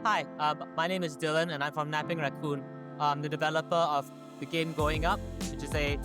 Hi, my name is Dylan and I'm from Napping Racoon. I'm the developer of the game Going Up, which is a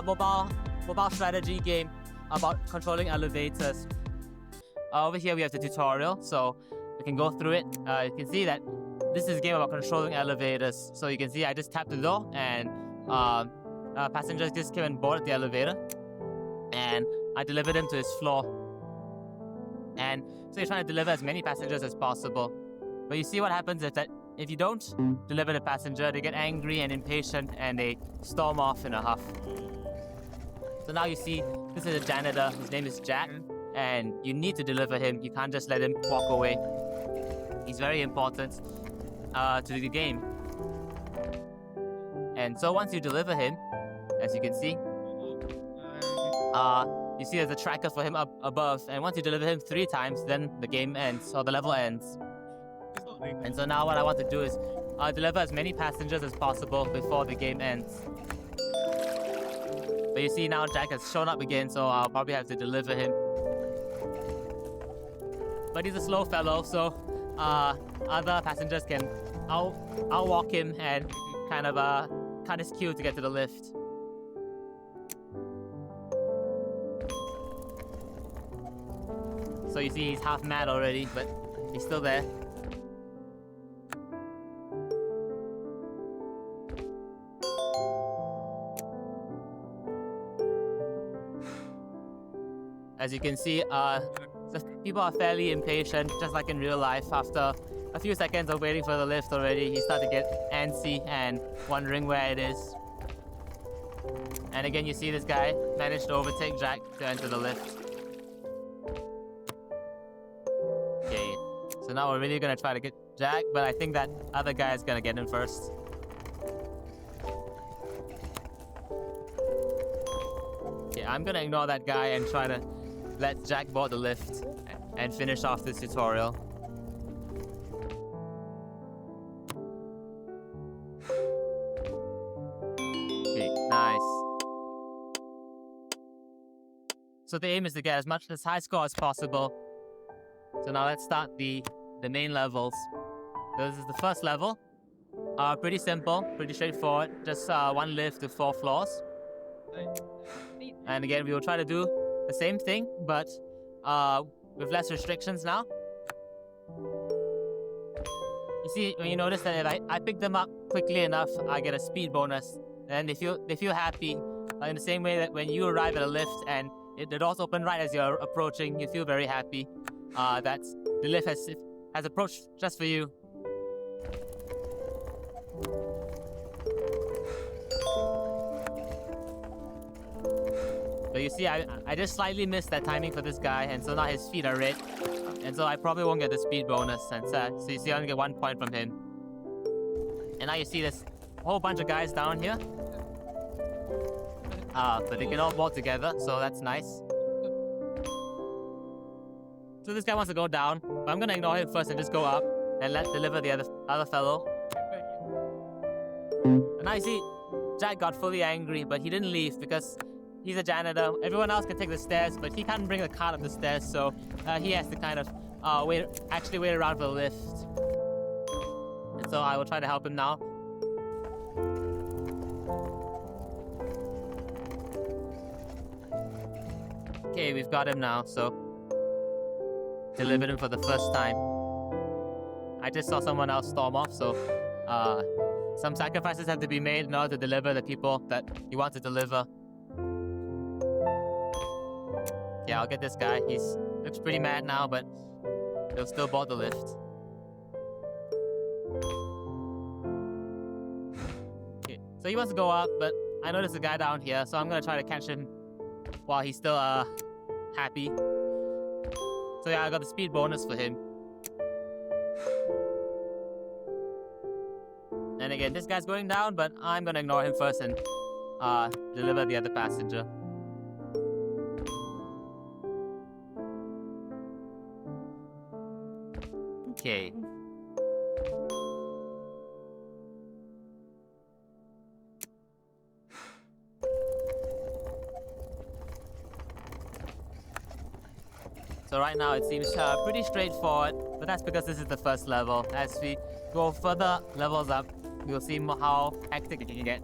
mobile strategy game about controlling elevators. Over here we have the tutorial, so we can go through it. You can see that this is a game about controlling elevators. So you can see I just tapped the door and passengers just came and boarded the elevator, and I delivered him to his floor. And so you're trying to deliver as many passengers as possible. But you see what happens is that if you don't deliver the passenger, they get angry and impatient and they storm off in a huff. So now you see this is a janitor. His name is Jack, and you need to deliver him. You can't just let him walk away. He's very important to the game. And so once you deliver him, as you can see, you see there's a tracker for him up above, and once you deliver him 3 times, then the game ends, or the level ends. And so now what I want to do is deliver as many passengers as possible before the game ends. But you see now Jack has shown up again, so I'll probably have to deliver him. But he's a slow fellow, so other passengers can I'll walk him and kind of cut his queue to get to the lift. So you see he's half mad already, but he's still there. As you can see, people are fairly impatient, just like in real life. After a few seconds of waiting for the lift already, you start to get antsy and wondering where it is. And again, you see this guy managed to overtake Jack to enter the lift. Okay, so now we're really gonna try to get Jack, but I think that other guy is gonna get him first. Okay, I'm gonna ignore that guy and try to let Jack board the lift and finish off this tutorial. Okay, nice. So the aim is to get as high score as possible. So now let's start the main levels. So this is the first level. Pretty simple, pretty straightforward. Just 1 lift to 4 floors. And again, we will try to do the same thing, but with less restrictions now. You see, when you notice that if I pick them up quickly enough, I get a speed bonus. And they feel happy in the same way that when you arrive at a lift and the doors open right as you're approaching, you feel very happy that the lift has approached just for you. But you see, I just slightly missed that timing for this guy, and so now his feet are red. And so I probably won't get the speed bonus. And so you see I only get 1 point from him. And now you see this whole bunch of guys down here. But they can all board together, so that's nice. So this guy wants to go down, but I'm gonna ignore him first and just go up and deliver the other fellow. And now you see, Jack got fully angry, but he didn't leave because he's a janitor. Everyone else can take the stairs, but he can't bring the cart up the stairs, so he has to kind of wait around for the lift. And so I will try to help him now. Okay, we've got him now, so delivered him for the first time. I just saw someone else storm off, so some sacrifices have to be made in order to deliver the people that you want to deliver. Yeah, I'll get this guy. He looks pretty mad now, but he'll still board the lift. Okay, so he wants to go up, but I know there's a guy down here, so I'm gonna try to catch him while he's still happy. So yeah, I got the speed bonus for him. And again, this guy's going down, but I'm gonna ignore him first and deliver the other passenger. Okay. So right now it seems pretty straightforward. but that's because this is the first level. As we go further levels up, you'll see how hectic it can get.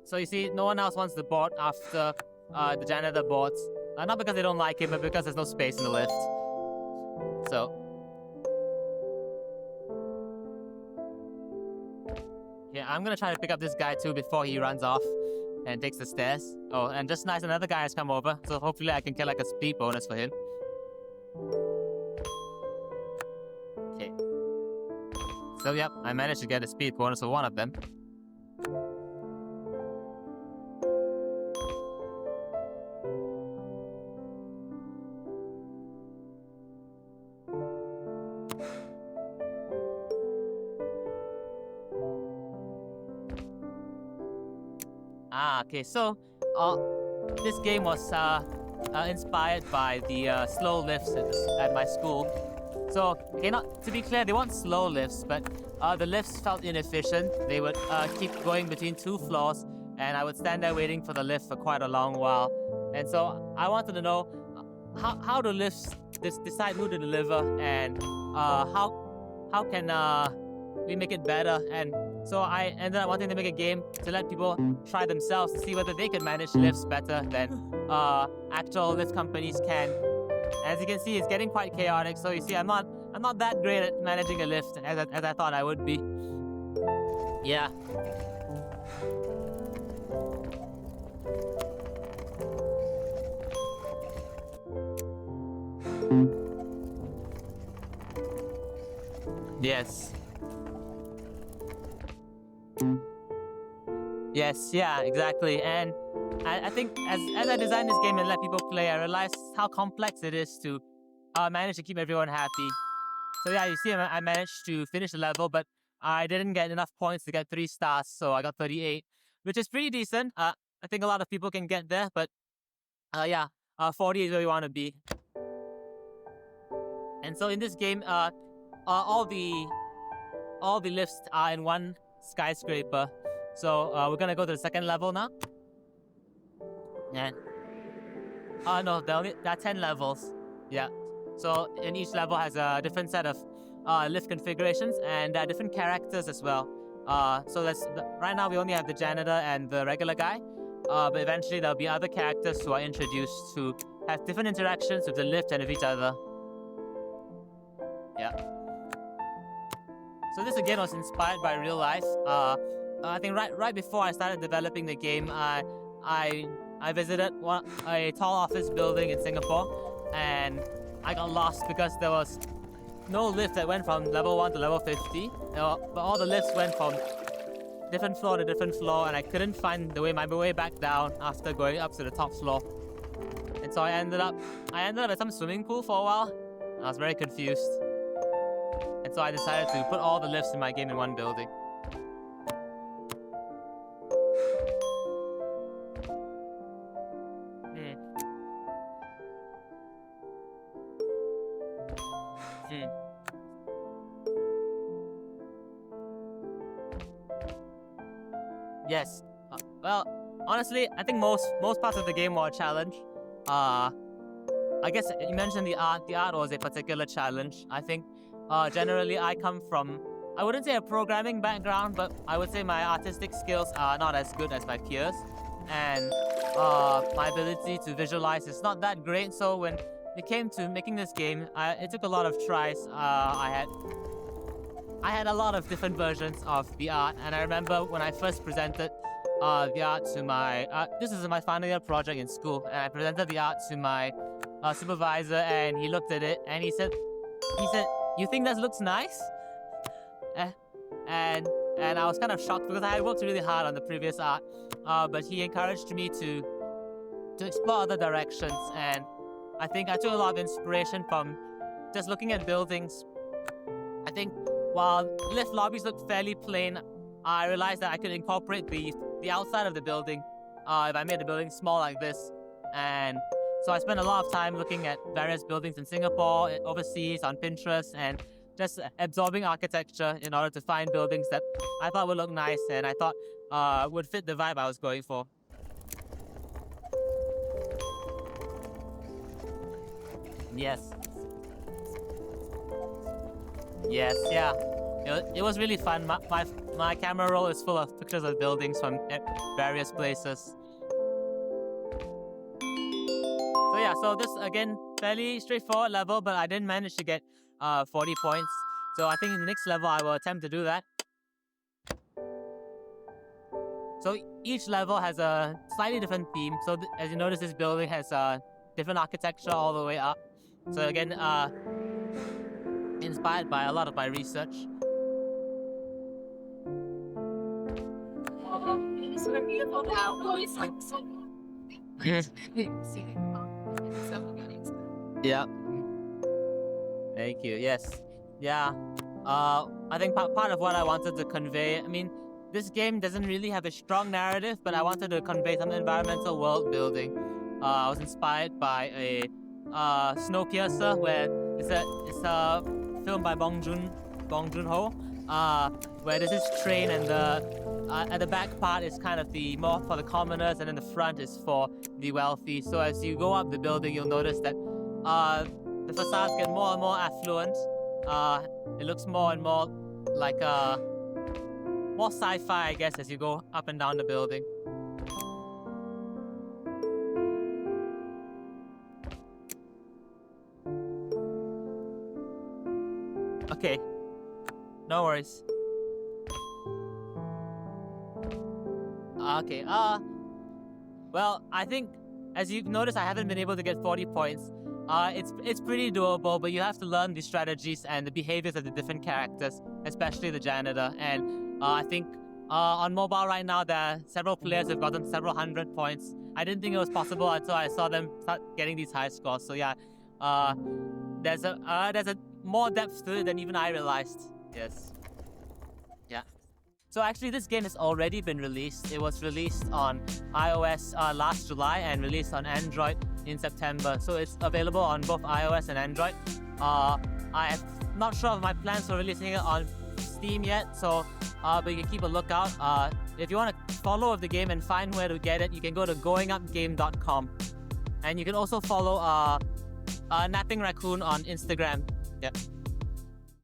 So you see, no one else wants the board after the janitor boards. Not because they don't like it, but because there's no space in the lift. So yeah, I'm gonna try to pick up this guy too before he runs off and takes the stairs. Oh, and just nice, another guy has come over, so hopefully I can get like a speed bonus for him. Okay. So yep, I managed to get a speed bonus for one of them. Okay, so this game was inspired by the slow lifts at my school. So, okay, to be clear, they weren't slow lifts, but the lifts felt inefficient. They would keep going between 2 floors, and I would stand there waiting for the lift for quite a long while. And so I wanted to know how do lifts decide who to deliver, and how can we make it better. And so I ended up wanting to make a game to let people try themselves to see whether they can manage lifts better than actual lift companies can. As you can see, it's getting quite chaotic. So you see, I'm not that great at managing a lift as I thought I would be. Yeah. Yes. Yes, yeah, exactly. And I think as I designed this game and let people play, I realized how complex it is to manage to keep everyone happy. So yeah, you see, I managed to finish the level, but I didn't get enough points to get 3 stars, so I got 38, which is pretty decent. I think a lot of people can get there, but yeah, 40 is where we want to be. And so in this game, all the lifts are in one skyscraper. So we're gonna go to the second level now. And no, there are 10 levels. Yeah. So in each level has a different set of lift configurations, and there are different characters as well. So right now we only have the janitor and the regular guy. But eventually there'll be other characters who are introduced who have different interactions with the lift and with each other. Yeah. So this again was inspired by real life. I think right before I started developing the game, I visited a tall office building in Singapore, and I got lost because there was no lift that went from level 1 to level 50. But all the lifts went from different floor to different floor, and I couldn't find my way back down after going up to the top floor. And so I ended up at some swimming pool for a while. I was very confused. And so I decided to put all the lifts in my game in one building. Yes. Well, honestly, I think most parts of the game were a challenge. I guess you mentioned the art. The art was a particular challenge. I think generally I come from, I wouldn't say a programming background, but I would say my artistic skills are not as good as my peers. And my ability to visualize is not that great. So when it came to making this game, it took a lot of tries. I had a lot of different versions of the art, and I remember when I first presented the art to my, this is my final year project in school, and I presented the art to my supervisor, and he looked at it, and he said, "You think that looks nice?" And I was kind of shocked because I had worked really hard on the previous art, but he encouraged me to explore other directions, and I think I took a lot of inspiration from just looking at buildings. I think while lift lobbies look fairly plain, I realized that I could incorporate the outside of the building if I made the building small like this. And so I spent a lot of time looking at various buildings in Singapore, overseas, on Pinterest, and just absorbing architecture in order to find buildings that I thought would look nice and I thought would fit the vibe I was going for. Yes. Yes, yeah. It was really fun. My camera roll is full of pictures of buildings from various places. So yeah, so this again, fairly straightforward level, but I didn't manage to get 40 points. So I think in the next level I will attempt to do that. So each level has a slightly different theme. So as you notice, this building has different architecture all the way up. So again, inspired by a lot of my research. It's so beautiful now. It's like so. Yeah. Thank you. Yes. Yeah. I think part of what I wanted to convey, I mean, this game doesn't really have a strong narrative, but I wanted to convey some environmental world building. I was inspired by a Snowpiercer, where it's a film by Bong Joon-ho, where there's this train, and at the back part is kind of the more for the commoners, and then the front is for the wealthy. So as you go up the building, you'll notice that the facades get more and more affluent. It looks more and more like more sci-fi, I guess, as you go up and down the building. Okay, no worries. Okay, well, I think, as you've noticed, I haven't been able to get 40 points. It's pretty doable, but you have to learn the strategies and the behaviors of the different characters, especially the janitor. And I think on mobile right now, there are several players who've gotten several hundred points. I didn't think it was possible until I saw them start getting these high scores. So yeah, there's a more depth to it than even I realized. Yes. Yeah. So actually, this game has already been released. It was released on iOS last July and released on Android in September. So it's available on both iOS and Android. I'm not sure of my plans for releasing it on Steam yet, so but you can keep a lookout. If you want to follow the game and find where to get it, you can go to goingupgame.com. And you can also follow Napping Racoon on Instagram. Yeah.